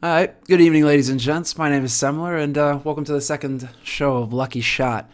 All right, good evening, ladies and gents. My name is Semler, and welcome to the second show of Lucky Shot,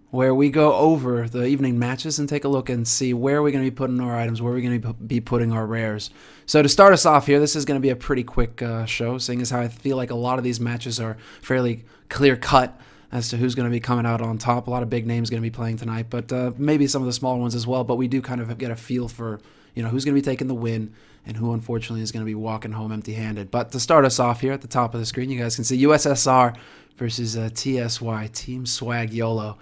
where we go over the evening matches and take a look and see where we're going to be putting our items, where we're going to be putting our rares. So to start us off here, this is going to be a pretty quick show, seeing as how I feel like a lot of these matches are fairly clear-cut as to who's going to be coming out on top. A lot of big names going to be playing tonight, but maybe some of the smaller ones as well. But we do kind of get a feel for, you know, who's going to be taking the win and who unfortunately is going to be walking home empty-handed. But to start us off here at the top of the screen, you guys can see USSR versus TSY, Team Swag YOLO.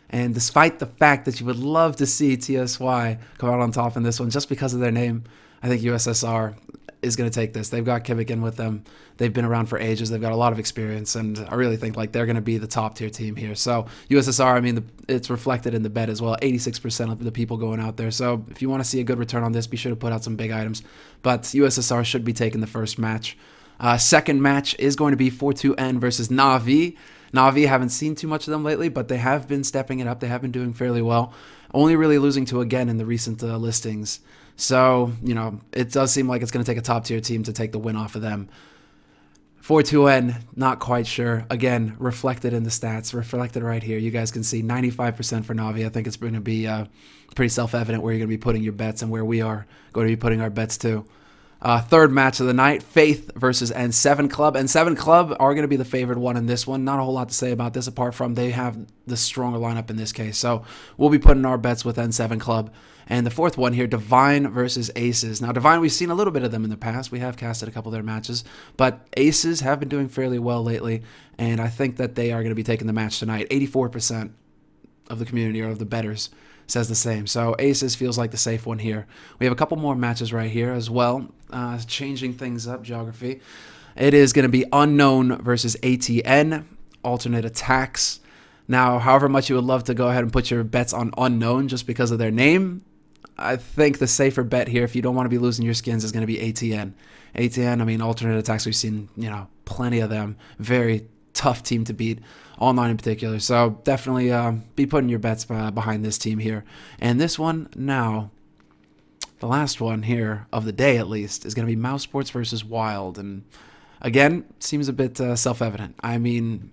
And despite the fact that you would love to see TSY come out on top in this one just because of their name, I think USSR is going to take this. They've got Kivigan with them. They've been around for ages. They've got a lot of experience, and I really think like they're going to be the top tier team here. So USSR, I mean, it's reflected in the bet as well. 86% of the people going out there. So if you want to see a good return on this, be sure to put out some big items. But USSR should be taking the first match. Second match is going to be 42N versus Na'Vi. Na'Vi, haven't seen too much of them lately, but they have been stepping it up. They have been doing fairly well. Only really losing to Again in the recent listings. So, you know, it does seem like it's going to take a top-tier team to take the win off of them. 42N, not quite sure. Again, reflected in the stats, reflected right here. You guys can see 95% for Na'Vi. I think it's going to be pretty self-evident where you're going to be putting your bets and where we are going to be putting our bets too. Third match of the night, Faith versus N7 Club. N7 Club are going to be the favored one in this one. Not a whole lot to say about this apart from they have the stronger lineup in this case. So we'll be putting our bets with N7 Club. And the fourth one here, Divine versus Aces. Now, Divine, we've seen a little bit of them in the past. We have casted a couple of their matches. But Aces have been doing fairly well lately. And I think that they are going to be taking the match tonight. 84% of the community, or of the bettors, says the same. So Aces feels like the safe one here. We have a couple more matches right here as well. Changing things up, geography. It is going to be Unknown versus ATN, alternate attacks. Now, however much you would love to go ahead and put your bets on Unknown just because of their name, I think the safer bet here, if you don't want to be losing your skins, is going to be ATN. ATN, I mean, alternate attacks, we've seen, you know, plenty of them. Very tough team to beat, online in particular. So definitely be putting your bets behind this team here. And this one now, the last one here of the day at least, is going to be Mouse Sports versus Wild. And again, seems a bit self-evident. I mean,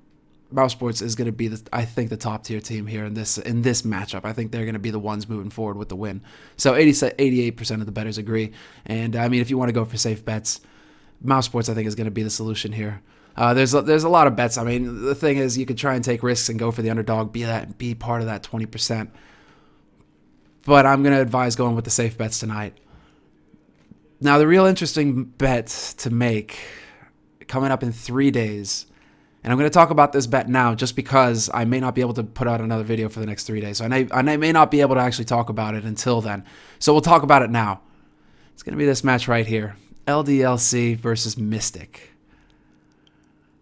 Mouse Sports is going to be, I think, the top tier team here in this matchup. I think they're going to be the ones moving forward with the win. So 88% of the bettors agree. And I mean, if you want to go for safe bets, Mouse Sports I think is going to be the solution here. There's a lot of bets. I mean, the thing is, you could try and take risks and go for the underdog, be part of that 20%. But I'm going to advise going with the safe bets tonight. Now, the real interesting bet to make coming up in 3 days. And I'm going to talk about this bet now just because I may not be able to put out another video for the next 3 days. So I may not be able to actually talk about it until then. So we'll talk about it now. It's going to be this match right here. LDLC versus Mystic.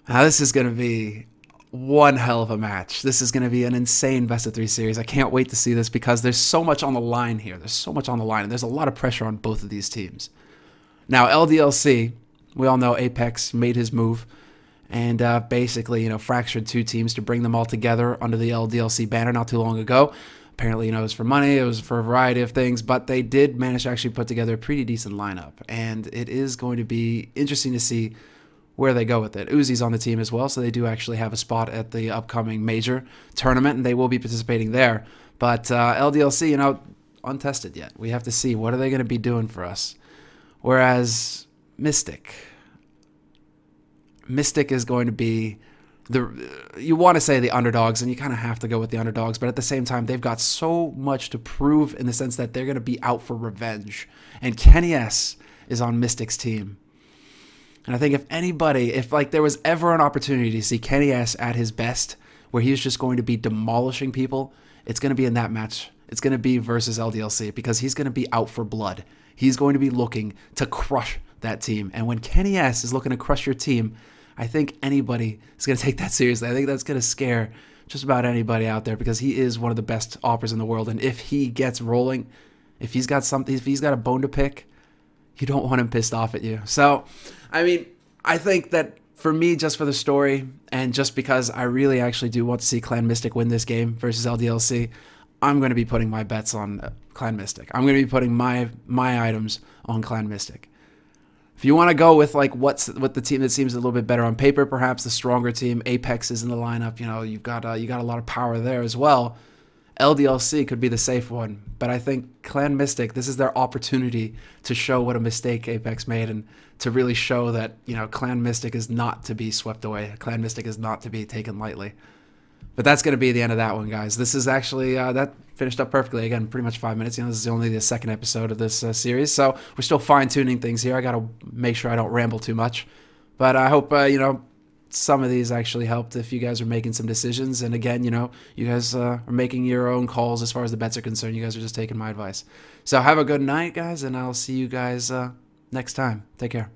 Now this is going to be one hell of a match. This is going to be an insane best of 3 series. I can't wait to see this because there's so much on the line here. There's so much on the line, and there's a lot of pressure on both of these teams. Now LDLC, we all know Apex made his move and basically, you know, fractured 2 teams to bring them all together under the LDLC banner not too long ago. Apparently, you know, it was for money, it was for a variety of things, but they did manage to actually put together a pretty decent lineup, and it is going to be interesting to see where they go with it. Uzi's on the team as well, so they do actually have a spot at the upcoming major tournament, and they will be participating there. But LDLC, you know, untested yet. We have to see what are they going to be doing for us. Whereas Mystic is going to be you want to say the underdogs, and you kind of have to go with the underdogs, but at the same time, they've got so much to prove in the sense that they're going to be out for revenge. And Kenny S is on Mystic's team. And I think if anybody, if like there was ever an opportunity to see Kenny S at his best, where he's just going to be demolishing people, it's going to be in that match. It's going to be versus LDLC because he's going to be out for blood. He's going to be looking to crush that team. And when Kenny S is looking to crush your team, I think anybody is going to take that seriously. I think that's going to scare just about anybody out there because he is one of the best operas in the world. And if he gets rolling, if he's got something, if he's got a bone to pick, you don't want him pissed off at you. So, I mean, I think that for me, just for the story and just because I really actually do want to see Clan Mystic win this game versus LDLC, I'm going to be putting my bets on Clan Mystic. I'm going to be putting my items on Clan Mystic. If you want to go with like what the team that seems a little bit better on paper, perhaps the stronger team, Apex is in the lineup. You know, you got a lot of power there as well. LDLC could be the safe one, but I think Clan Mystic, this is their opportunity to show what a mistake Apex made and to really show that, you know, Clan Mystic is not to be swept away. Clan Mystic is not to be taken lightly. But that's going to be the end of that one, guys. This is actually, that finished up perfectly. Again, pretty much 5 minutes. You know, this is only the second episode of this series, so we're still fine-tuning things here. I got to make sure I don't ramble too much. But I hope, you know, some of these actually helped if you guys are making some decisions. And again, you know, you guys are making your own calls as far as the bets are concerned. You guys are just taking my advice. So have a good night, guys, and I'll see you guys next time. Take care.